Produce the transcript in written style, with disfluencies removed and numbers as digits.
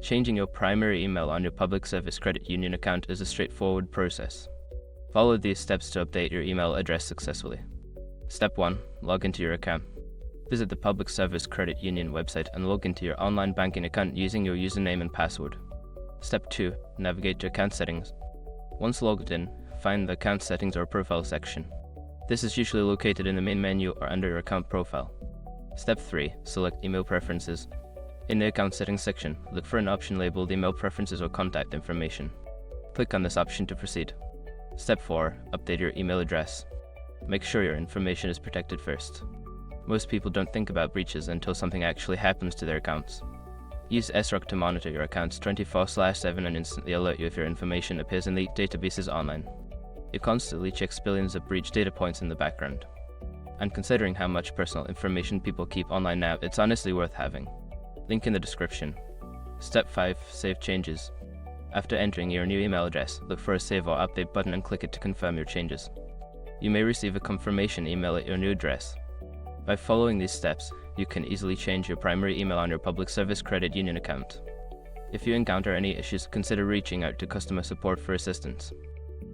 Changing your primary email on your Public Service Credit Union account is a straightforward process. Follow these steps to update your email address successfully. Step 1. Log into your account. Visit the Public Service Credit Union website and log into your online banking account using your username and password. Step 2. Navigate to Account Settings. Once logged in, find the Account Settings or Profile section. This is usually located in the main menu or under your account profile. Step 3. Select Email Preferences. In the Account Settings section, look for an option labeled Email Preferences or Contact Information. Click on this option to proceed. Step 4. Update your email address. Make sure your information is protected first. Most people don't think about breaches until something actually happens to their accounts. Use SROC to monitor your accounts 24/7 and instantly alert you if your information appears in leaked databases online. It constantly checks billions of breach data points in the background. And considering how much personal information people keep online now, it's honestly worth having. Link in the description. Step 5. Save changes. After entering your new email address, look for a Save or Update button and click it to confirm your changes. You may receive a confirmation email at your new address. By following these steps, you can easily change your primary email on your Public Service Credit Union account. If you encounter any issues, consider reaching out to customer support for assistance.